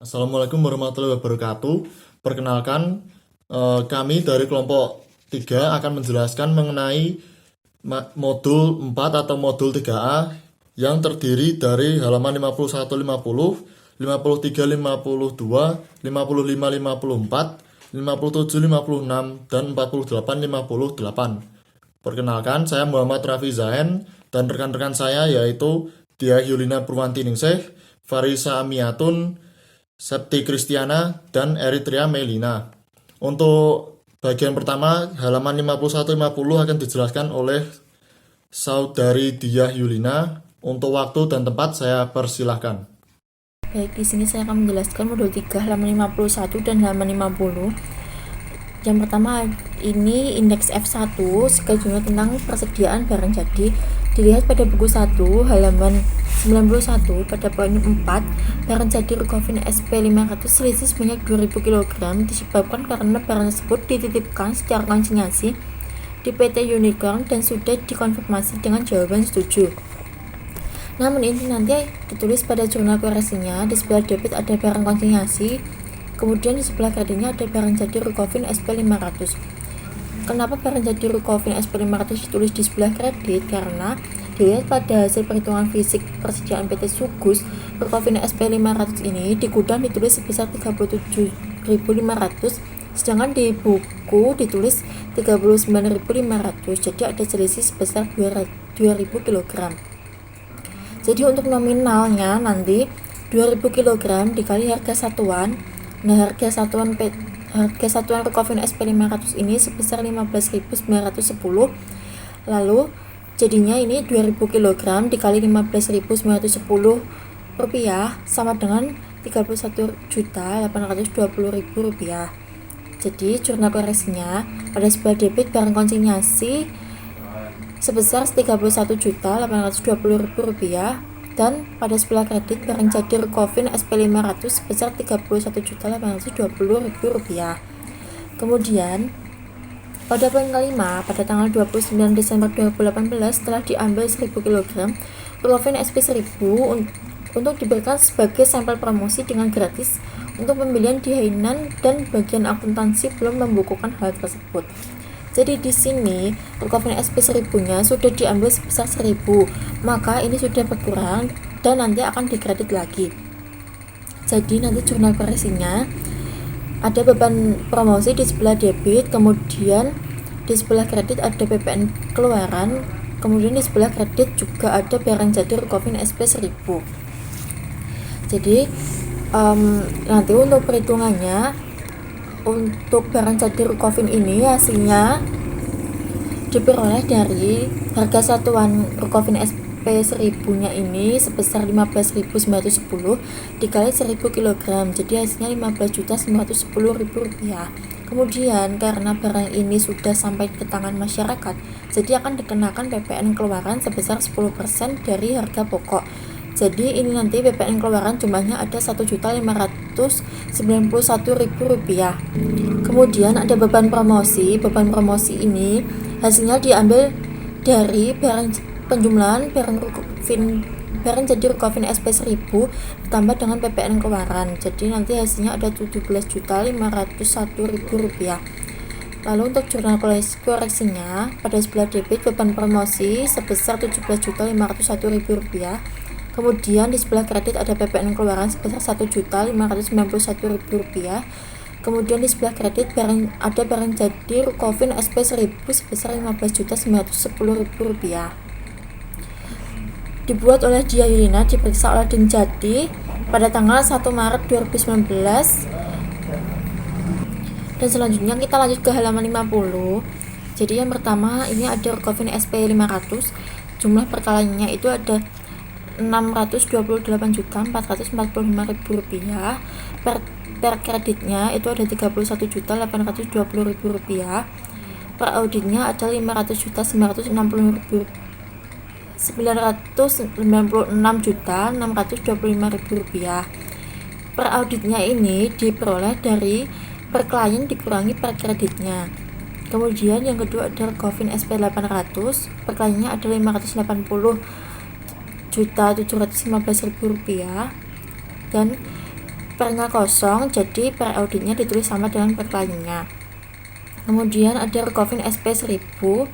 Assalamualaikum warahmatullahi wabarakatuh. Perkenalkan, kami dari kelompok 3 akan menjelaskan mengenai modul 4 atau modul 3A yang terdiri dari halaman 51, 50, 53, 52, 55, 54, 57, 56, dan 48, 58. Perkenalkan, saya Muhammad Rafi Zahen dan rekan-rekan saya yaitu Dia Yulina Purwantiningsih, Farisa Amiatun, Septi Kristiana, dan Eritrea Melina. Untuk bagian pertama, halaman 51-50 akan dijelaskan oleh Saudari Diah Yulina. Untuk waktu dan tempat saya persilahkan. Baik, di sini saya akan menjelaskan modul 3 halaman 51 dan halaman 50. Yang pertama ini indeks F1, schedule tentang persediaan barang jadi. Dilihat pada buku 1 halaman 91 pada poin 4, barang jadi Rukofin SP 500 selisih sebanyak 2000 kg disebabkan karena barang tersebut dititipkan secara konsinyasi di PT Unicorn dan sudah dikonfirmasi dengan jawaban setuju. Namun ini nanti ditulis pada jurnal koreksinya. Di sebelah debit ada barang konsinyasi, kemudian di sebelah kreditnya ada barang jadi Rukofin SP 500. Kenapa barang jadi Rukofin SP 500 ditulis di sebelah kredit? Karena dilihat pada hasil perhitungan fisik persediaan PT Sugus, Rukofin SP 500 ini di gudang ditulis sebesar 37.500, sedangkan di buku ditulis 39.500, jadi ada selisih sebesar 2.000 kg. Jadi untuk nominalnya nanti 2000 kg dikali harga satuan. Nah, harga satuan Rukofin SP 500 ini sebesar 15.910. Lalu jadinya ini 2000 kg dikali 15.910 rupiah sama dengan 31.820.000 rupiah. Jadi jurnal koreksinya pada sebelah debit barang konsinyasi sebesar 31.820.000 rupiah, dan pada sebelah kredit barang jadi Rukofin SP 500 sebesar 31.820.000 rupiah. Kemudian pada poin kelima, pada tanggal 29 Desember 2018 telah diambil 1000 kg Rukofin SP 1000 untuk diberikan sebagai sampel promosi dengan gratis untuk pembelian di Hainan, dan bagian akuntansi belum membukukan hal tersebut. Jadi di sini Rukofin SP 1000-nya sudah diambil sebesar 1000, maka ini sudah berkurang dan nanti akan dikredit lagi. Jadi nanti jurnal koreksinya ada beban promosi di sebelah debit, kemudian di sebelah kredit ada PPN keluaran, kemudian di sebelah kredit juga ada barang jadi Rukofin SP 1000. Jadi nanti untuk perhitungannya, untuk barang jadi Rukofin ini hasilnya diperoleh dari harga satuan Rukofin SP 1000-nya ini sebesar 15.910 dikali 1000 kg, jadi hasilnya 15.910.000 rupiah. Kemudian karena barang ini sudah sampai ke tangan masyarakat, jadi akan dikenakan PPN keluaran sebesar 10% dari harga pokok. Jadi ini nanti PPN keluaran jumlahnya ada 1.591.000 rupiah. Kemudian ada beban promosi. Beban promosi ini hasilnya diambil dari penjumlahan barang jadi Rukofin SP 1000 ditambah dengan PPN keluaran. Jadi nanti hasilnya ada 17.501.000 rupiah. Lalu untuk jurnal koreksinya pada sebelah debit beban promosi sebesar 17.501.000 rupiah. Kemudian di sebelah kredit ada PPN keluaran sebesar 1.591.000 rupiah. Kemudian di sebelah kredit ada barang jadi Rukofin SP 1000 sebesar 15.910.000 rupiah. Dibuat oleh Diah Yulina, diperiksa oleh Dinjadi pada tanggal 1 Maret 2019. Dan selanjutnya kita lanjut ke halaman 50. Jadi yang pertama ini ada Rukofin SP 500. Jumlah perkalanya itu ada 628.445.000 rupiah. Per kreditnya itu ada 31.820.000 rupiah. Per auditnya ada 596.625.000 rupiah. Per auditnya ini diperoleh dari per klien dikurangi per kreditnya. Kemudian yang kedua ada Rukofin SP 800, per kliennya ada 580.715.000 rupiah, dan pernya kosong, jadi per auditnya ditulis sama dengan per kliennya. Kemudian ada Recovery SP 1000,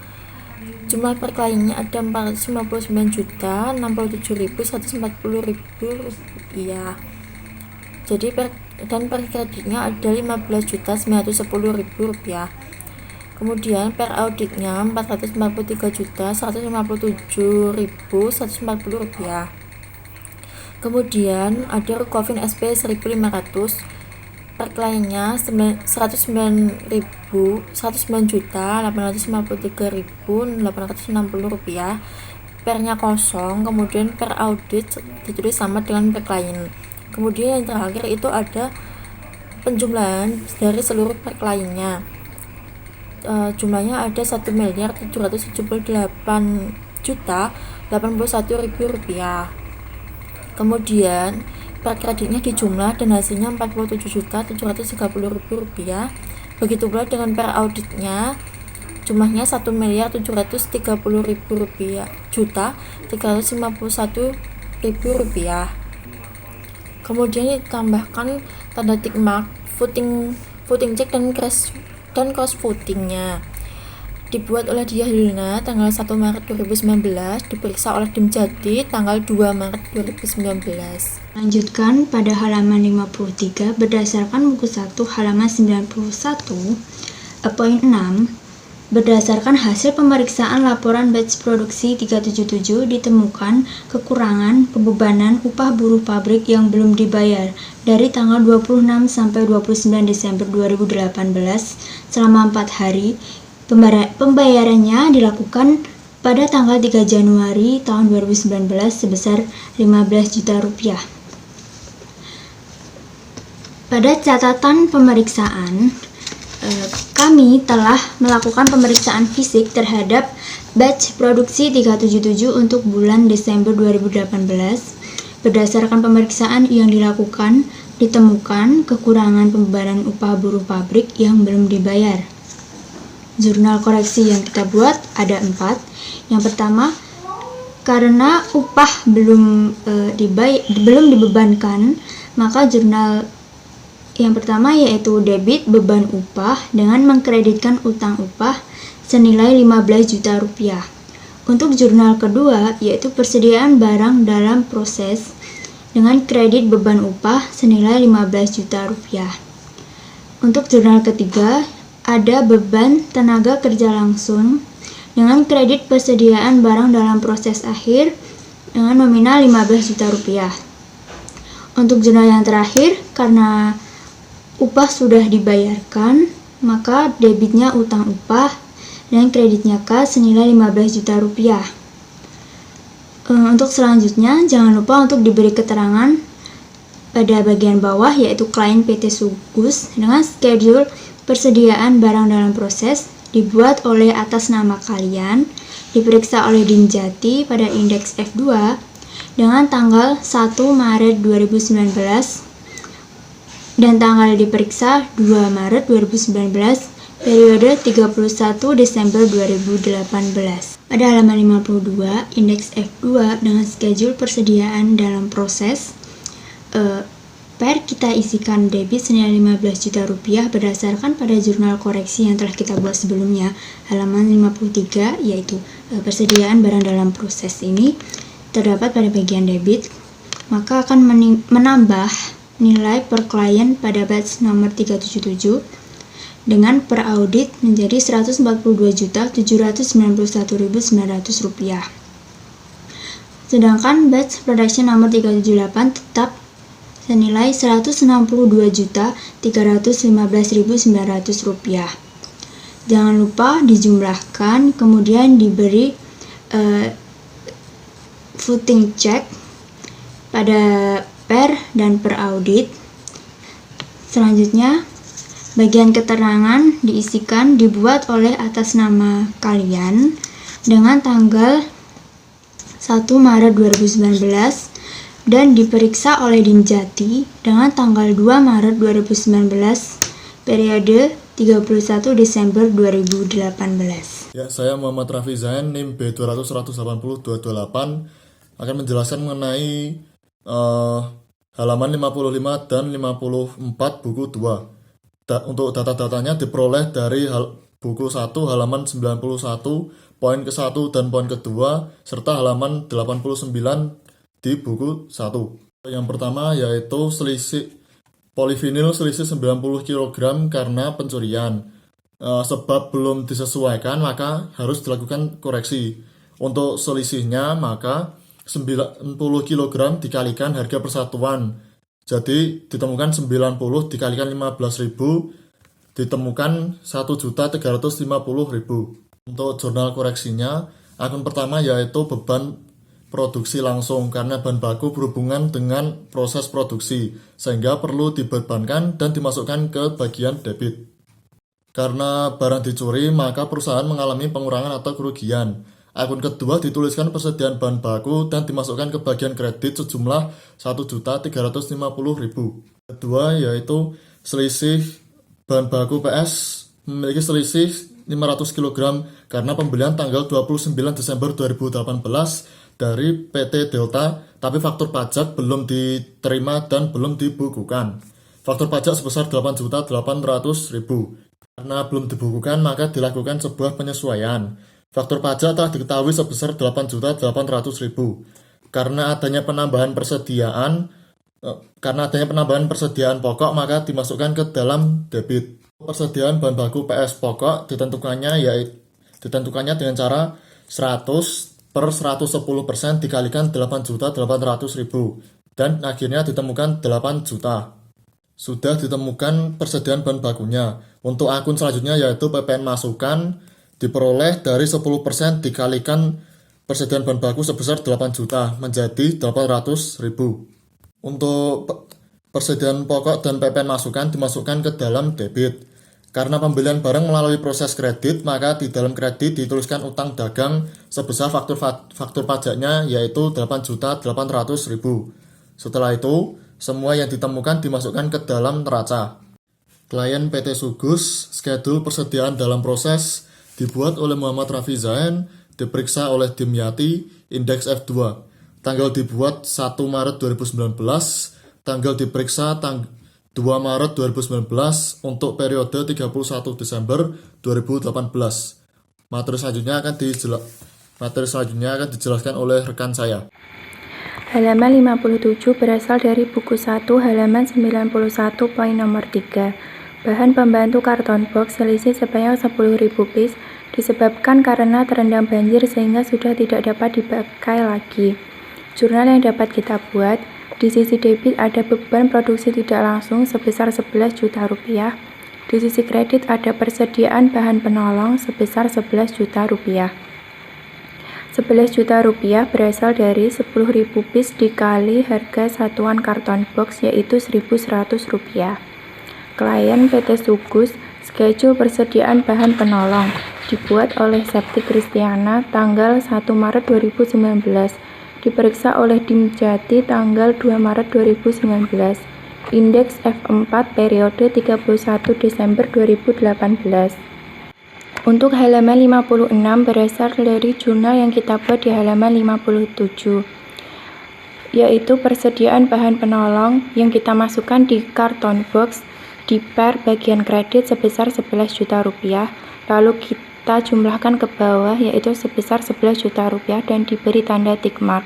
jumlah per kliennya ada 459.067.140.000 rupiah. Jadi per kreditnya ada 15.910.000 rupiah. Kemudian per auditnya 443.157.140 rupiah. Kemudian ada Recovery SP 1500, per kliennya 109.853.860 rupiah, pernya kosong. Kemudian per audit ditulis sama dengan per klien. Kemudian yang terakhir itu ada penjumlahan dari seluruh per kliennya. Jumlahnya ada 1.778.081.000 rupiah. Kemudian per kreditnya dijumlah dan hasilnya 47.730.000 rupiah. Begitu pula dengan per auditnya, jumlahnya 1.730.000 rupiah, 351.000 rupiah. Kemudian ditambahkan tanda tick mark, footing check dan cross footingnya. Dibuat oleh Diah Hilna tanggal 1 Maret 2019, diperiksa oleh Dim Jati tanggal 2 Maret 2019. Lanjutkan pada halaman 53 berdasarkan buku 1 halaman 91, poin 6. Berdasarkan hasil pemeriksaan laporan batch produksi 377 ditemukan kekurangan pembebanan upah buruh pabrik yang belum dibayar dari tanggal 26 sampai 29 Desember 2018 selama 4 hari. Pembayarannya dilakukan pada tanggal 3 Januari tahun 2019 sebesar 15 juta rupiah. Pada catatan pemeriksaan, kami telah melakukan pemeriksaan fisik terhadap batch produksi 377 untuk bulan Desember 2018. Berdasarkan pemeriksaan yang dilakukan, ditemukan kekurangan pembebanan upah buruh pabrik yang belum dibayar. Jurnal koreksi yang kita buat ada 4. Yang pertama, karena upah belum dibebankan, maka jurnal yang pertama yaitu debit beban upah dengan mengkreditkan utang upah senilai 15 juta rupiah. Untuk jurnal kedua yaitu persediaan barang dalam proses dengan kredit beban upah senilai 15 juta rupiah. Untuk jurnal ketiga ada beban tenaga kerja langsung dengan kredit persediaan barang dalam proses akhir dengan nominal 15 juta rupiah. Untuk jurnal yang terakhir, karena upah sudah dibayarkan, maka debitnya utang upah dan kreditnya kas senilai 15 juta rupiah. Untuk selanjutnya, jangan lupa untuk diberi keterangan pada bagian bawah yaitu klien PT Sugus dengan schedule persediaan barang dalam proses dibuat oleh atas nama kalian, diperiksa oleh Dim Jati pada indeks F2 dengan tanggal 1 Maret 2019 dan tanggal diperiksa 2 Maret 2019 periode 31 Desember 2018. Pada halaman 52, indeks F2 dengan schedule persediaan dalam proses per kita isikan debit senilai 15 juta rupiah berdasarkan pada jurnal koreksi yang telah kita buat sebelumnya, halaman 53, yaitu persediaan barang dalam proses ini terdapat pada bagian debit, maka akan menambah nilai per klien pada batch nomor 377 dengan per audit menjadi 142.791.900 rupiah. Sedangkan batch production nomor 378 tetap senilai 162.315.900 rupiah. Jangan lupa dijumlahkan, kemudian diberi footing check pada per dan per audit. Selanjutnya, bagian keterangan diisikan dibuat oleh atas nama kalian dengan tanggal 1 Maret 2019 dan diperiksa oleh Dim Jati dengan tanggal 2 Maret 2019 periode 31 Desember 2018. Ya, saya Muhammad Rafi Zain, NIM B200-180-228 akan menjelaskan mengenai halaman 55 dan 54 buku 2. Untuk data-datanya diperoleh dari buku 1 halaman 91 poin ke-1 dan poin ke-2 serta halaman 89 di buku 1. Yang pertama yaitu selisih polivinil selisih 90 kg karena pencurian. Sebab belum disesuaikan maka harus dilakukan koreksi. Untuk selisihnya maka 90 kg dikalikan harga persatuan. Jadi ditemukan 90 dikalikan 15.000 ditemukan 1.350.000. Untuk jurnal koreksinya, akun pertama yaitu beban produksi langsung karena bahan baku berhubungan dengan proses produksi sehingga perlu dibebankan dan dimasukkan ke bagian debit. Karena barang dicuri, maka perusahaan mengalami pengurangan atau kerugian. Akun kedua dituliskan persediaan bahan baku dan dimasukkan ke bagian kredit sejumlah 1.350.000. Kedua yaitu selisih bahan baku PS memiliki selisih 500 kg karena pembelian tanggal 29 Desember 2018 dari PT Delta, tapi faktur pajak belum diterima dan belum dibukukan. Faktur pajak sebesar 8.800.000. Karena belum dibukukan, maka dilakukan sebuah penyesuaian. Faktur pajak telah diketahui sebesar 8.800.000. Karena adanya penambahan persediaan pokok, maka dimasukkan ke dalam debit. Persediaan bahan baku PS pokok ditentukannya dengan cara 100 per 110% dikalikan 8.800.000 dan akhirnya ditemukan 8 juta. Sudah ditemukan persediaan bahan bakunya. Untuk akun selanjutnya yaitu PPN masukan diperoleh dari 10% dikalikan persediaan bahan baku sebesar 8 juta menjadi 800.000. Untuk persediaan pokok dan PPN masukan dimasukkan ke dalam debit. Karena pembelian barang melalui proses kredit, maka di dalam kredit dituliskan utang dagang sebesar faktur pajaknya yaitu 8.800.000. Setelah itu, semua yang ditemukan dimasukkan ke dalam neraca. Klien PT Sugus, skedul persediaan dalam proses, dibuat oleh Muhammad Rafi Zain, diperiksa oleh Dimyati, indeks F2. Tanggal dibuat 1 Maret 2019, tanggal diperiksa 2 Maret 2019 untuk periode 31 Desember 2018. Materi selanjutnya akan dijelaskan oleh rekan saya. Halaman 57 berasal dari buku 1 halaman 91 poin nomor 3. Bahan pembantu karton box selisih sebanyak 10.000 piece disebabkan karena terendam banjir sehingga sudah tidak dapat dipakai lagi. Jurnal yang dapat kita buat, di sisi debit ada beban produksi tidak langsung sebesar 11 juta rupiah. Di sisi kredit ada persediaan bahan penolong sebesar 11 juta rupiah. 11 juta rupiah berasal dari 10.000 piece dikali harga satuan karton box yaitu 1.100 rupiah. Klien PT Sugus, schedule persediaan bahan penolong, dibuat oleh Septi Kristiana tanggal 1 Maret 2019, diperiksa oleh Dimjati tanggal 2 Maret 2019, indeks F4 periode 31 Desember 2018. Untuk halaman 56 berasal dari jurnal yang kita buat di halaman 57, yaitu persediaan bahan penolong yang kita masukkan di karton box di per bagian kredit sebesar 11 juta rupiah, lalu kita jumlahkan ke bawah yaitu sebesar 11 juta rupiah dan diberi tanda tick mark.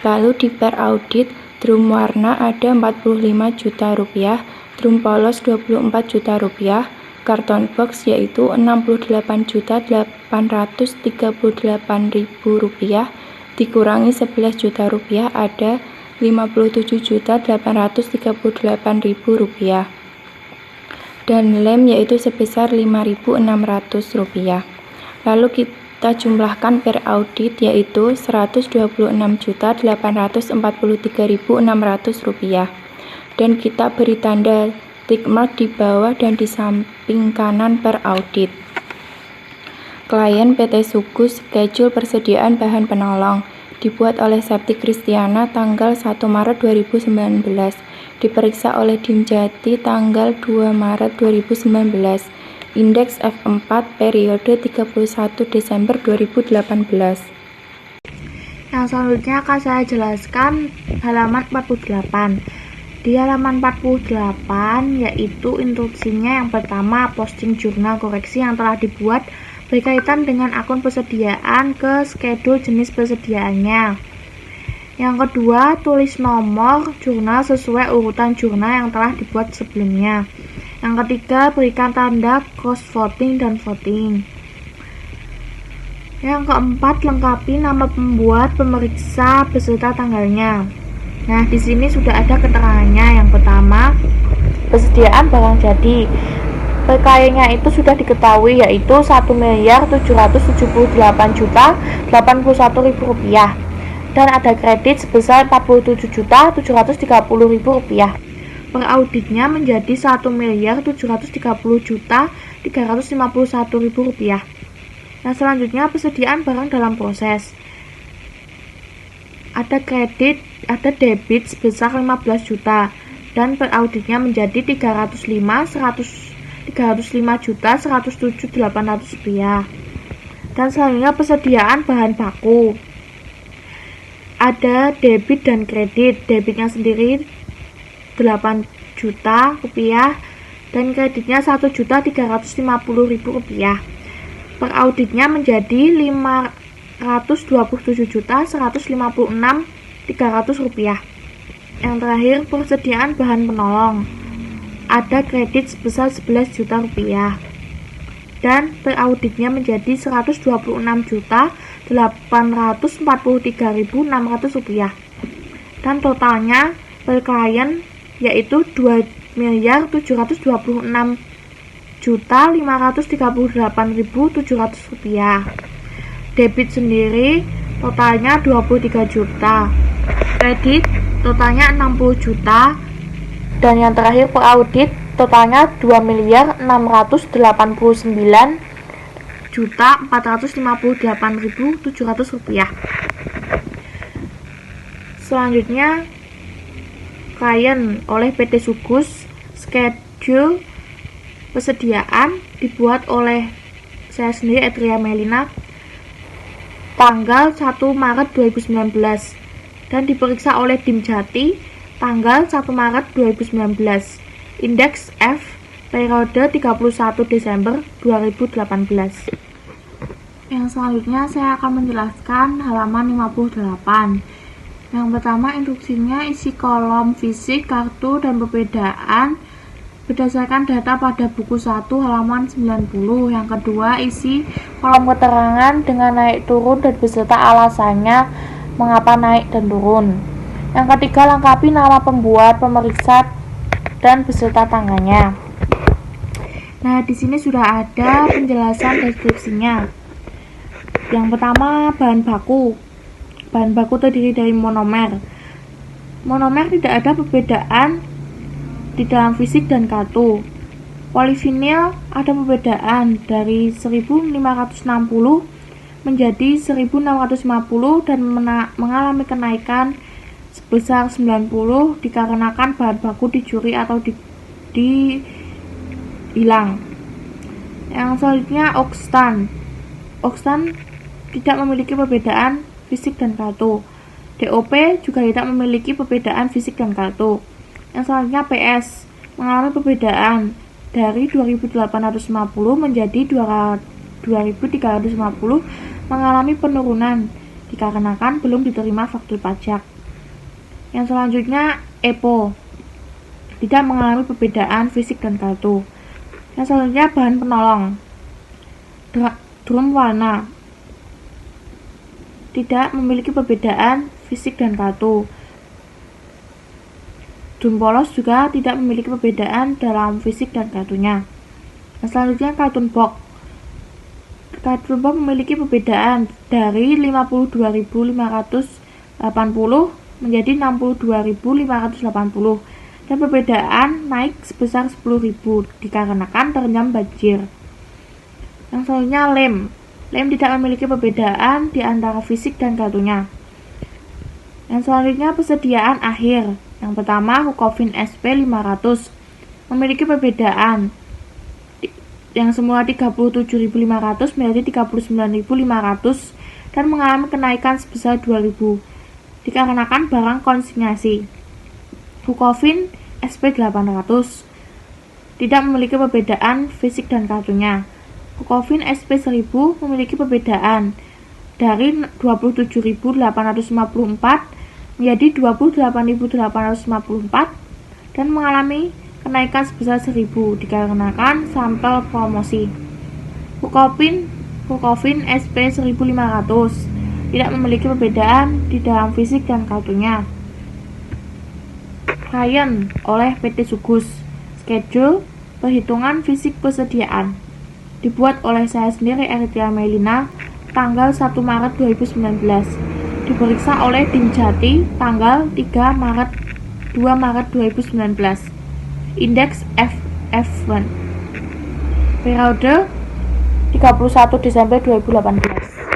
Lalu di per audit, drum warna ada 45 juta rupiah, drum polos 24 juta rupiah, karton box yaitu 68.838.000 rupiah dikurangi 11 juta rupiah ada 57.838.000 rupiah dan lem yaitu sebesar 5.600 rupiah. Lalu kita jumlahkan per audit yaitu 126.843.600 rupiah dan kita beri tanda tick mark di bawah dan di samping kanan per audit. Klien PT Sugus, schedule persediaan bahan penolong, dibuat oleh Septi Kristiana tanggal 1 Maret 2019, diperiksa oleh Dimjati tanggal 2 Maret 2019, indeks F4 periode 31 Desember 2018. Yang selanjutnya akan saya jelaskan halaman 48. Di halaman 48 yaitu instruksinya yang pertama, posting jurnal koreksi yang telah dibuat berkaitan dengan akun persediaan ke skedul jenis persediaannya. Yang kedua, tulis nomor jurnal sesuai urutan jurnal yang telah dibuat sebelumnya. Yang ketiga, berikan tanda cross voting dan voting. Yang keempat, lengkapi nama pembuat, pemeriksa, beserta tanggalnya. Nah, di sini sudah ada keterangannya. Yang pertama, persediaan barang jadi. Perkayanya itu sudah diketahui, yaitu Rp1.778.081.000 dan ada kredit sebesar Rp47.730.000. Per auditnya menjadi Rp1.730.351.000. Nah, selanjutnya persediaan barang dalam proses. Ada debit sebesar 15 juta dan per auditnya menjadi Rp305.107.800. Dan selanjutnya persediaan bahan baku. Ada debit dan kredit. Debitnya sendiri 8 juta rupiah dan kreditnya Rp1.350.000. Per auditnya menjadi Rp527.156.300. Yang terakhir, persediaan bahan penolong. Ada kredit sebesar Rp11 juta dan per auditnya menjadi Rp126.843.600 dan totalnya per klien yaitu Rp2.726.538.700. Debit sendiri totalnya 23 juta, kredit totalnya 60 juta, dan yang terakhir per audit totalnya Rp2.689.458.700. Selanjutnya, klien oleh PT Sugus, schedule persediaan dibuat oleh saya sendiri, Edria Melina, tanggal 1 Maret 2019 dan diperiksa oleh Dim Jati tanggal 1 Maret 2019. Indeks F periode 31 Desember 2018. Yang selanjutnya saya akan menjelaskan halaman 58. Yang pertama, instruksinya isi kolom fisik, kartu, dan perbedaan berdasarkan data pada buku 1 halaman 90. Yang kedua, isi kolom keterangan dengan naik turun dan beserta alasannya mengapa naik dan turun. Yang ketiga, lengkapi nama pembuat, pemeriksa, dan beserta tanggalnya. Nah, di sini sudah ada penjelasan deskripsinya. Yang pertama, bahan baku. Bahan baku terdiri dari monomer. Monomer tidak ada perbedaan di dalam fisik dan kartu. Polivinil ada perbedaan dari 1560 menjadi 1650 dan mengalami kenaikan sebesar 90 dikarenakan bahan baku dicuri atau hilang. Yang selanjutnya, okstan. Okstan tidak memiliki perbedaan fisik dan kartu. DOP juga tidak memiliki perbedaan fisik dan kartu. Yang selanjutnya, PS mengalami perbedaan dari 2850 menjadi 2350, mengalami penurunan dikarenakan belum diterima faktur pajak. Yang selanjutnya, EPO tidak mengalami perbedaan fisik dan kartu. Yang selanjutnya, bahan penolong. Drum warna tidak memiliki perbedaan fisik dan kartu. Drum polos juga tidak memiliki perbedaan dalam fisik dan kartunya. Yang selanjutnya, kartun box. Kartun box memiliki perbedaan dari 52.580 menjadi 62.580 dan perbedaan naik sebesar 10.000 dikarenakan terendam banjir. Yang selanjutnya, lem. Lem tidak memiliki perbedaan di antara fisik dan kartunya. Yang selanjutnya, persediaan akhir. Yang pertama, Hukovin SP 500 memiliki perbedaan yang semula 37.500 menjadi 39.500 dan mengalami kenaikan sebesar 2.000 dikarenakan barang konsinyasi. Bukovin SP800 tidak memiliki perbedaan fisik dan kartunya. Bukovin SP1000 memiliki perbedaan dari 27.854 menjadi 28.854 dan mengalami kenaikan sebesar 1.000 dikarenakan sampel promosi. Bukovin SP1500 tidak memiliki perbedaan di dalam fisik dan kartunya. Klien oleh PT Sugus. Schedule perhitungan fisik persediaan dibuat oleh saya sendiri, Eritrea Melina, tanggal 1 Maret 2019, diperiksa oleh Dimjati tanggal 2 Maret 2019, indeks FF1, periode 31 Desember 2018.